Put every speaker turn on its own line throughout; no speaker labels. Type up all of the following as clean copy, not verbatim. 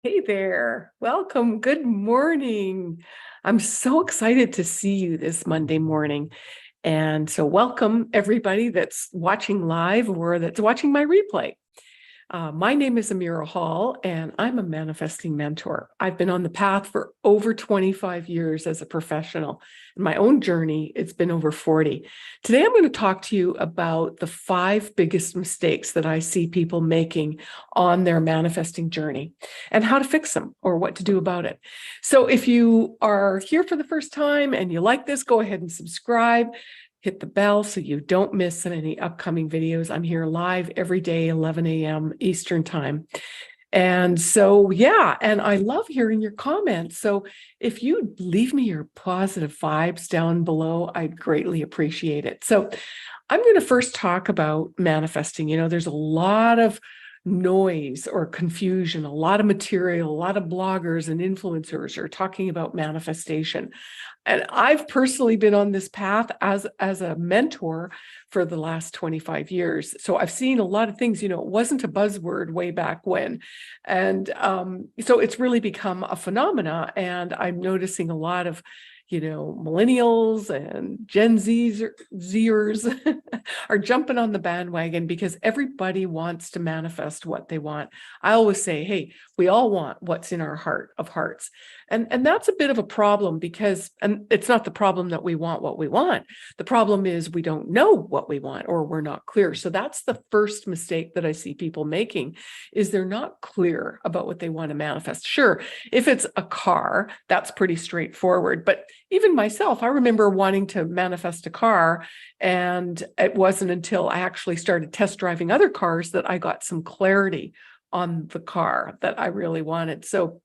Hey there. Welcome. Good morning. I'm so excited to see you this Monday morning. And so welcome everybody that's watching live or that's watching my replay. My name is Amira Hall, and I'm a manifesting mentor. I've been on the path for over 25 years as a professional. In my own journey, it's been over 40. Today, I'm going to talk to you about the 5 biggest mistakes that I see people making on their manifesting journey and how to fix them or what to do about it. So if you are here for the first time and you like this, go ahead and subscribe. Hit the bell so you don't miss any upcoming videos. I'm here live every day, 11 a.m. Eastern time. And so, yeah, and I love hearing your comments. So if you leave me your positive vibes down below, I'd greatly appreciate it. So I'm going to first talk about manifesting. There's a lot of noise or confusion, a lot of material, a lot of bloggers and influencers are talking about manifestation. And I've personally been on this path as a mentor for the last 25 years. So I've seen a lot of things, it wasn't a buzzword way back when. And so it's really become a phenomena. And I'm noticing a lot of millennials and Gen Zers are jumping on the bandwagon because everybody wants to manifest what they want. I always say, hey, we all want what's in our heart of hearts. And that's a bit of a problem because, and it's not the problem that we want what we want. The problem is we don't know what we want or we're not clear. So that's the first mistake that I see people making is they're not clear about what they want to manifest. Sure, if it's a car, that's pretty straightforward. But even myself, I remember wanting to manifest a car, and it wasn't until I actually started test driving other cars that I got some clarity on the car that I really wanted. So,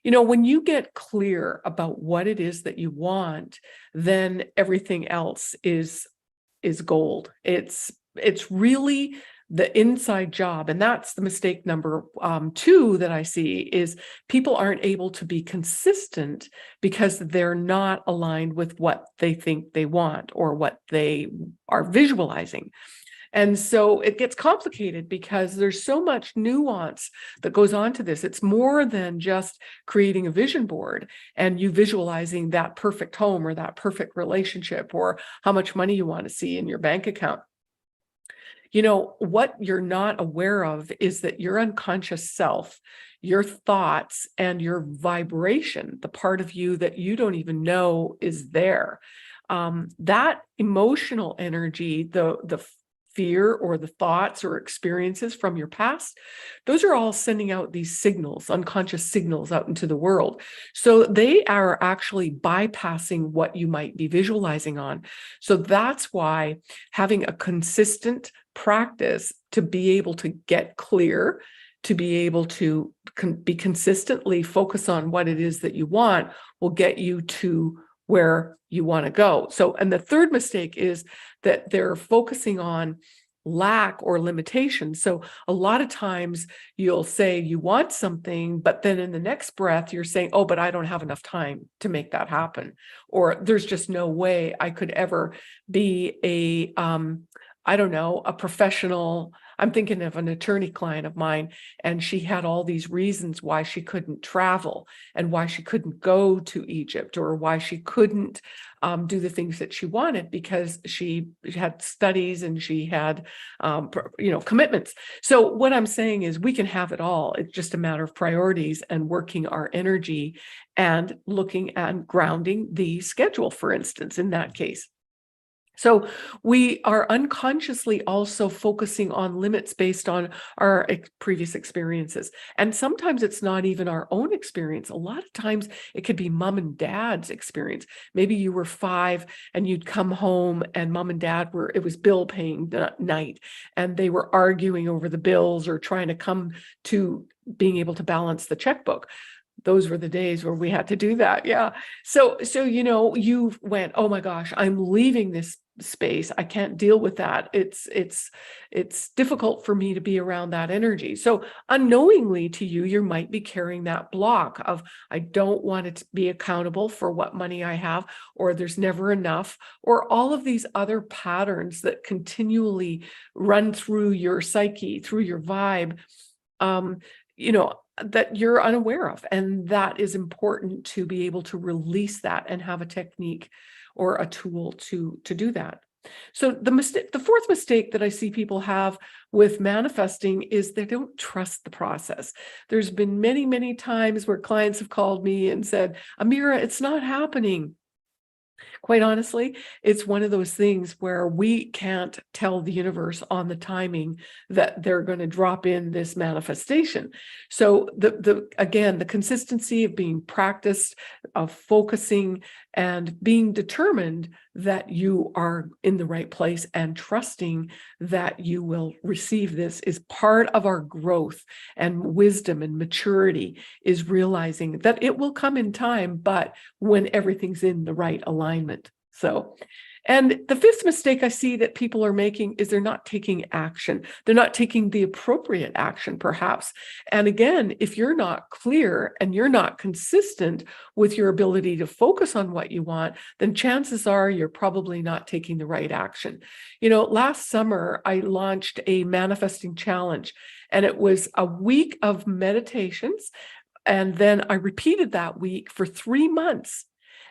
when you get clear about what it is that you want, then everything else is gold. It's really the inside job. And that's the mistake number 2 that I see is people aren't able to be consistent because they're not aligned with what they think they want or what they are visualizing. And so it gets complicated because there's so much nuance that goes on to this. It's more than just creating a vision board and you visualizing that perfect home or that perfect relationship or how much money you want to see in your bank account. What you're not aware of is that your unconscious self, your thoughts, and your vibration, the part of you that you don't even know is there, that emotional energy, the fear or the thoughts or experiences from your past, those are all sending out these signals, unconscious signals out into the world. So they are actually bypassing what you might be visualizing on. So that's why having a consistent practice to be able to get clear, to be able to be consistently focus on what it is that you want will get you to where you want to go. So, and the third mistake is that they're focusing on lack or limitation. So a lot of times you'll say you want something, but then in the next breath, you're saying, oh, but I don't have enough time to make that happen. Or there's just no way I could ever be a professional. I'm thinking of an attorney client of mine, and she had all these reasons why she couldn't travel and why she couldn't go to Egypt or why she couldn't do the things that she wanted because she had studies and she had, commitments. So what I'm saying is we can have it all. It's just a matter of priorities and working our energy and looking at grounding the schedule, for instance, in that case. So we are unconsciously also focusing on limits based on our previous experiences. And sometimes it's not even our own experience. A lot of times it could be mom and dad's experience. Maybe you were 5 and you'd come home and mom and dad it was bill paying night and they were arguing over the bills or trying to come to being able to balance the checkbook. Those were the days where we had to do that. Yeah. So, you went, oh my gosh, I'm leaving this space. I can't deal with that. It's difficult for me to be around that energy. So unknowingly to you, you might be carrying that block of, I don't want to be accountable for what money I have, or there's never enough, or all of these other patterns that continually run through your psyche, through your vibe. that you're unaware of. And that is important to be able to release that and have a technique or a tool to do that. So the fourth mistake that I see people have with manifesting is they don't trust the process. There's been many, many times where clients have called me and said, Amira, it's not happening. Quite honestly, it's one of those things where we can't tell the universe on the timing that they're going to drop in this manifestation. So again, the consistency of being practiced, of focusing and being determined that you are in the right place and trusting that you will receive this is part of our growth and wisdom and maturity, is realizing that it will come in time, but when everything's in the right alignment. So, and the fifth mistake I see that people are making is they're not taking action. They're not taking the appropriate action, perhaps. And again, if you're not clear and you're not consistent with your ability to focus on what you want, then chances are you're probably not taking the right action. You know, last summer, I launched a manifesting challenge, and it was a week of meditations. And then I repeated that week for 3 months.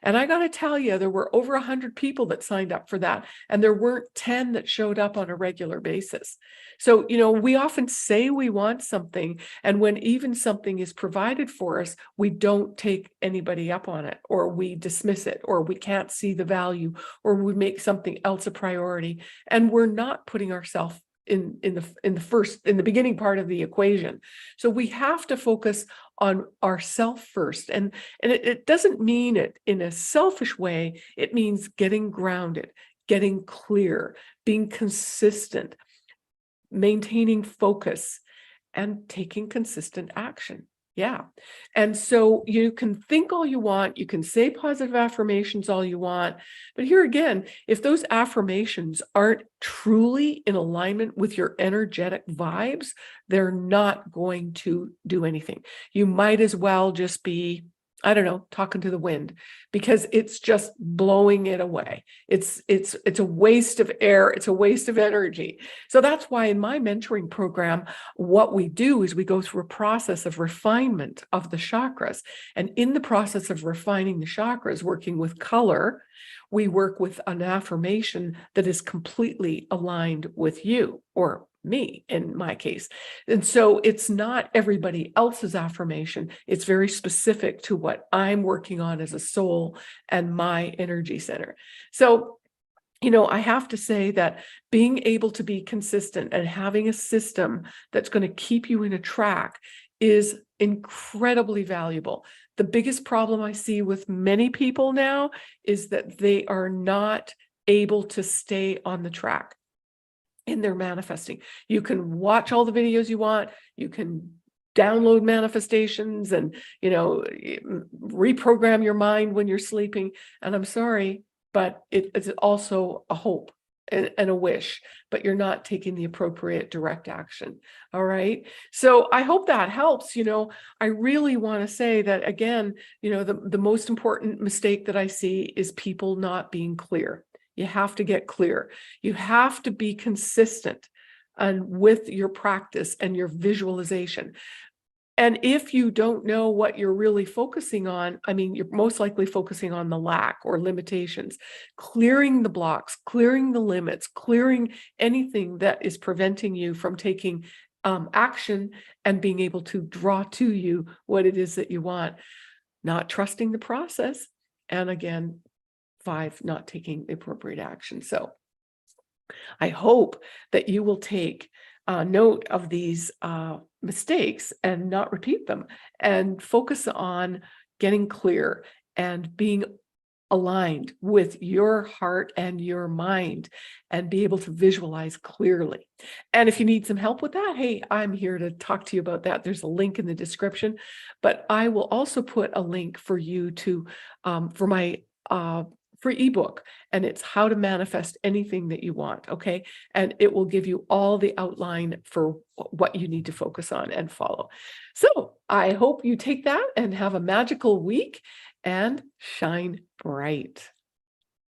And I got to tell you, there were over 100 people that signed up for that. And there weren't 10 that showed up on a regular basis. So, you know, we often say we want something. And when even something is provided for us, we don't take anybody up on it, or we dismiss it, or we can't see the value, or we make something else a priority. And we're not putting ourselves in the beginning part of the equation. So we have to focus on ourself first. And it doesn't mean it in a selfish way. It means getting grounded, getting clear, being consistent, maintaining focus, and taking consistent action. Yeah. And so you can think all you want, you can say positive affirmations all you want, but here again, if those affirmations aren't truly in alignment with your energetic vibes, they're not going to do anything. You might as well just be, I don't know, talking to the wind, because it's just blowing it away. It's a waste of air. It's a waste of energy. So that's why in my mentoring program, what we do is we go through a process of refinement of the chakras. And in the process of refining the chakras, working with color, we work with an affirmation that is completely aligned with you, or me in my case. And so it's not everybody else's affirmation. It's very specific to what I'm working on as a soul and my energy center. So, you know, I have to say that being able to be consistent and having a system that's going to keep you in a track is incredibly valuable. The biggest problem I see with many people now is that they are not able to stay on the track in their manifesting. You can watch all the videos you want, you can download manifestations and, you know, reprogram your mind when you're sleeping. And I'm sorry, but it's also a hope and a wish, but you're not taking the appropriate direct action. All right. So I hope that helps. You know, I really want to say that again, you know, the most important mistake that I see is people not being clear. You have to get clear. You have to be consistent and with your practice and your visualization. And if you don't know what you're really focusing on, I mean, you're most likely focusing on the lack or limitations, clearing the blocks, clearing the limits, clearing anything that is preventing you from taking action and being able to draw to you what it is that you want, not trusting the process. And again, 5, not taking the appropriate action. So I hope that you will take note of these mistakes and not repeat them, and focus on getting clear and being aligned with your heart and your mind, and be able to visualize clearly. And if you need some help with that, hey, I'm here to talk to you about that. There's a link in the description, but I will also put a link for you to for my free ebook, and it's how to manifest anything that you want. Okay. And it will give you all the outline for what you need to focus on and follow. So I hope you take that and have a magical week and shine bright.